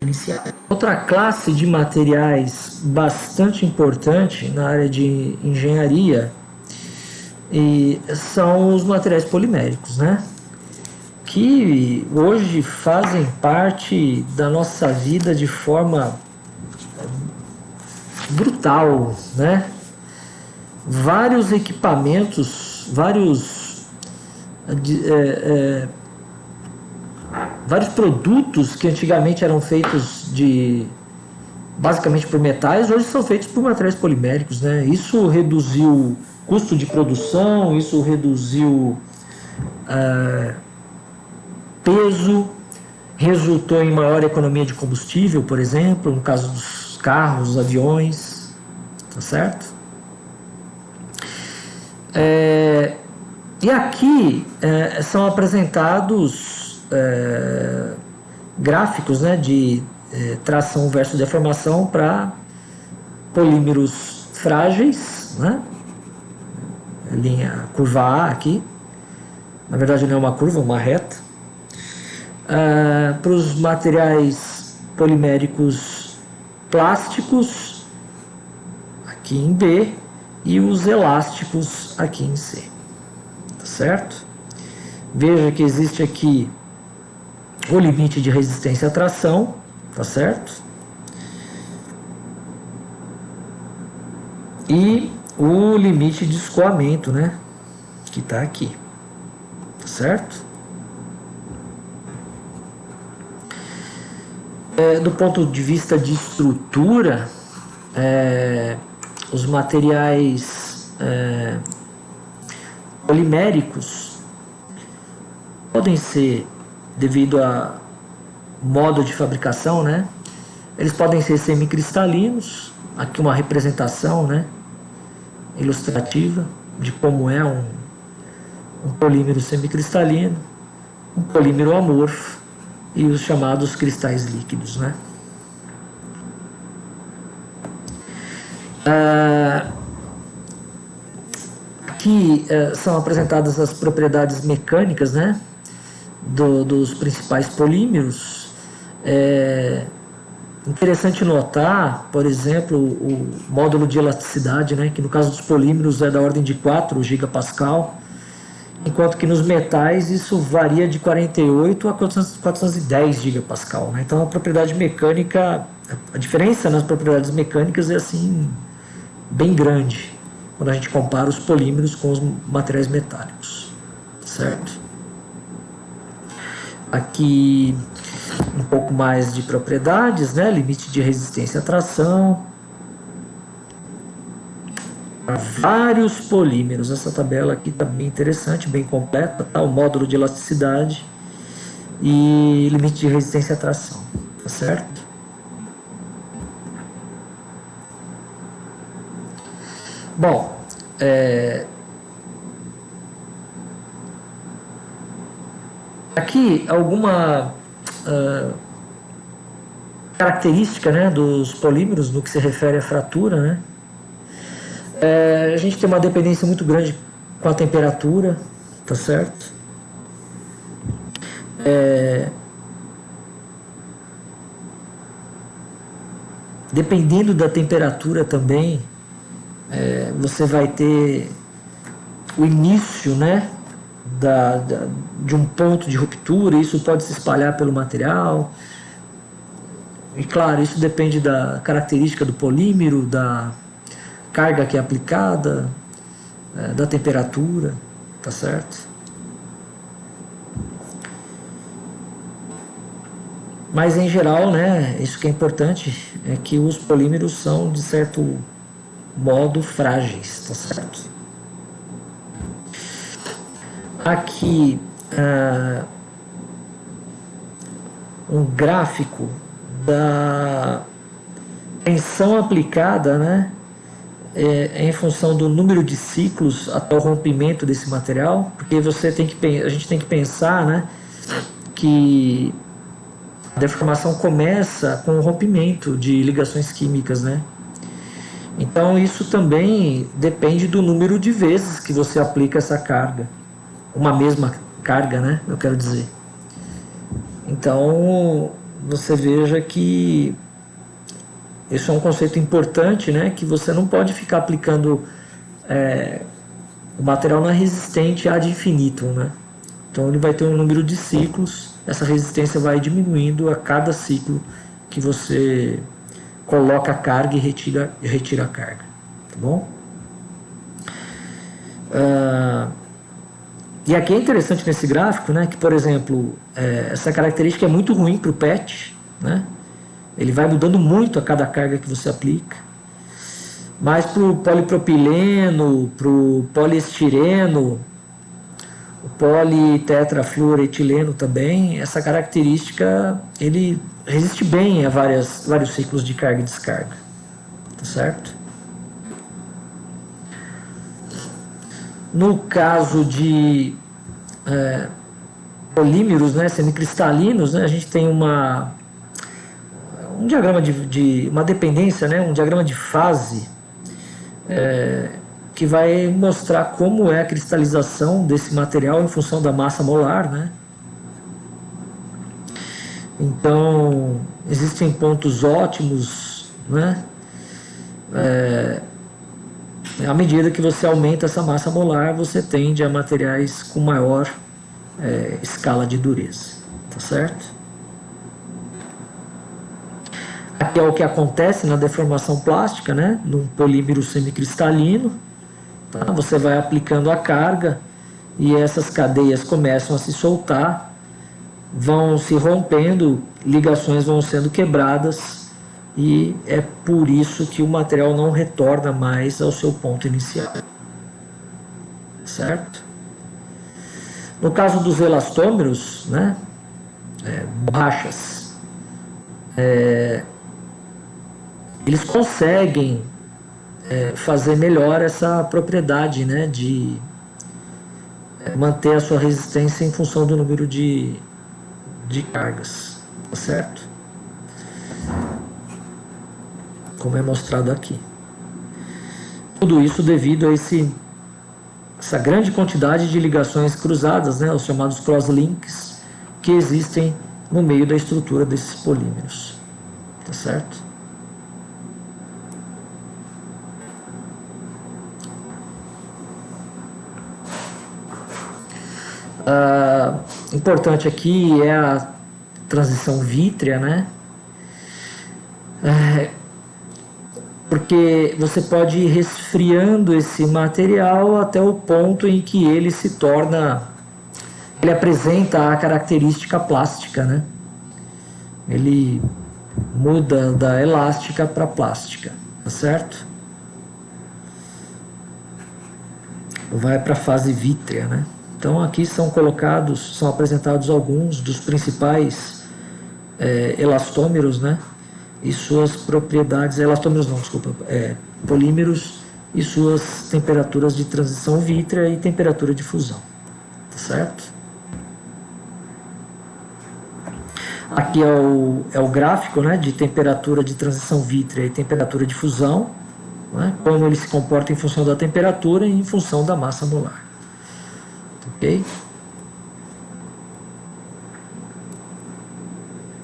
inicial. Outra classe de materiais bastante importante na área de engenharia são os materiais poliméricos, né? Que hoje fazem parte da nossa vida de forma brutal, né? Vários equipamentos, vários produtos que antigamente eram feitos basicamente por metais, hoje são feitos por materiais poliméricos, né? Isso reduziu custo de produção, isso reduziu peso, resultou em maior economia de combustível, por exemplo, no caso dos carros, dos aviões, tá certo? E aqui são apresentados gráficos, né, de tração versus deformação para polímeros frágeis, né? Linha curva A aqui, na verdade não é uma curva, é uma reta. Para os materiais poliméricos plásticos aqui em B e os elásticos aqui em C, tá certo? Veja que existe aqui o limite de resistência à tração, tá certo? E o limite de escoamento, né? Que está aqui, tá certo? Do ponto de vista de estrutura, os materiais poliméricos podem ser, devido a modo de fabricação, né? Eles podem ser semicristalinos. Aqui uma representação, né, ilustrativa de como é um polímero semicristalino, um polímero amorfo e os chamados cristais líquidos, né? Aqui são apresentadas as propriedades mecânicas, né, dos principais polímeros. Interessante notar, por exemplo, o módulo de elasticidade, né, que no caso dos polímeros é da ordem de 4 gigapascal, enquanto que nos metais isso varia de 48 a 410 gigapascal, né? Então a propriedade mecânica, a diferença nas propriedades mecânicas é assim bem grande quando a gente compara os polímeros com os materiais metálicos, certo? Aqui um pouco mais de propriedades, né? Limite de resistência à tração, vários polímeros. Essa tabela aqui está bem interessante, bem completa, tá? O módulo de elasticidade e limite de resistência à tração, tá certo? Bom, aqui alguma característica, né, dos polímeros no que se refere à fratura, né? A gente tem uma dependência muito grande com a temperatura, tá certo? Dependendo da temperatura também, você vai ter o início, né, de um ponto de ruptura. Isso pode se espalhar pelo material. E claro, isso depende da característica do polímero, da carga que é aplicada, da temperatura, tá certo? Mas em geral, né, isso que é importante é que os polímeros são de certo modo frágeis, tá certo? Aqui um gráfico da tensão aplicada, né, em função do número de ciclos até o rompimento desse material, porque a gente tem que pensar, né, que a deformação começa com o rompimento de ligações químicas, né? Então isso também depende do número de vezes que você aplica essa carga, uma mesma carga, né? Eu quero dizer. Então você veja que isso é um conceito importante, né? Que você não pode ficar aplicando o material não é resistente ad infinitum, né? Então ele vai ter um número de ciclos, essa resistência vai diminuindo a cada ciclo que você coloca a carga e retira a carga, tá bom? E aqui é interessante nesse gráfico, né, que, por exemplo, essa característica é muito ruim para o PET, né? Ele vai mudando muito a cada carga que você aplica. Mas para o polipropileno, para o poliestireno, o politetrafluoretileno também, essa característica ele resiste bem a vários ciclos de carga e descarga, tá certo? No caso de polímeros, né, semicristalinos, né, a gente tem um diagrama de uma dependência, né, um diagrama de fase que vai mostrar como é a cristalização desse material em função da massa molar, né? Então, existem pontos ótimos, né? À medida que você aumenta essa massa molar, você tende a materiais com maior escala de dureza, tá certo? Aqui é o que acontece na deformação plástica, né? Num polímero semicristalino, tá? Você vai aplicando a carga e essas cadeias começam a se soltar, vão se rompendo, ligações vão sendo quebradas e é por isso que o material não retorna mais ao seu ponto inicial, certo? No caso dos elastômeros, né? Borrachas, eles conseguem fazer melhor essa propriedade, né, de manter a sua resistência em função do número de cargas, tá certo? Como é mostrado aqui. Tudo isso devido a essa grande quantidade de ligações cruzadas, né, os chamados crosslinks, que existem no meio da estrutura desses polímeros, tá certo? Importante aqui é a transição vítrea, né? Porque você pode ir resfriando esse material até o ponto em que ele se torna, ele apresenta a característica plástica, né? Ele muda da elástica para plástica, tá certo? Vai para a fase vítrea, né? Então aqui são apresentados alguns dos principais elastômeros, né? E suas propriedades, elastômeros não, desculpa, polímeros e suas temperaturas de transição vítrea e temperatura de fusão, tá certo? Aqui é o gráfico, né, de temperatura de transição vítrea e temperatura de fusão, né, como ele se comporta em função da temperatura e em função da massa molar. Ok?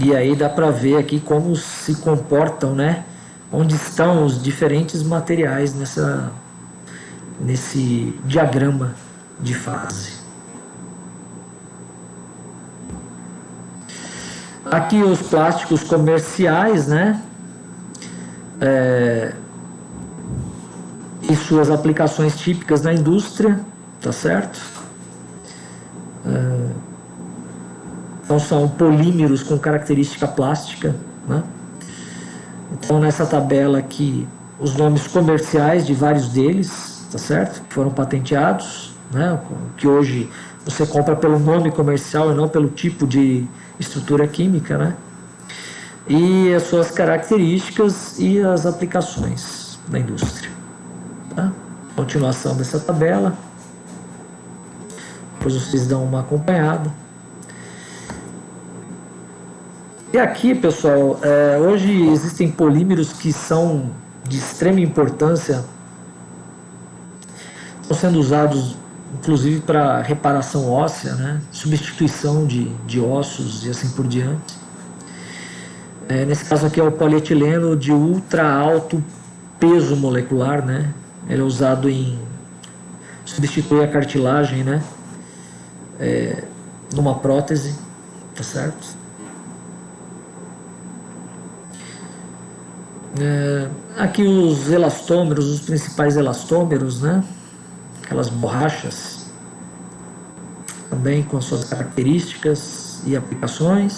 E aí dá para ver aqui como se comportam, né? Onde estão os diferentes materiais nesse diagrama de fase. Aqui os plásticos comerciais, né? E suas aplicações típicas na indústria, tá certo? Então são polímeros com característica plástica, né? Então nessa tabela aqui os nomes comerciais de vários deles, tá certo? Que foram patenteados, né? Que hoje você compra pelo nome comercial e não pelo tipo de estrutura química, né? E as suas características e as aplicações na indústria, tá? Continuação dessa tabela, depois vocês dão uma acompanhada. E aqui, pessoal, hoje existem polímeros que são de extrema importância, estão sendo usados inclusive para reparação óssea, né? Substituição de ossos e assim por diante. Nesse caso aqui é o polietileno de ultra alto peso molecular, né? Ele é usado em substituir a cartilagem, né? Numa prótese, tá certo? Aqui os elastômeros, os principais elastômeros, né? Aquelas borrachas, também com suas características e aplicações.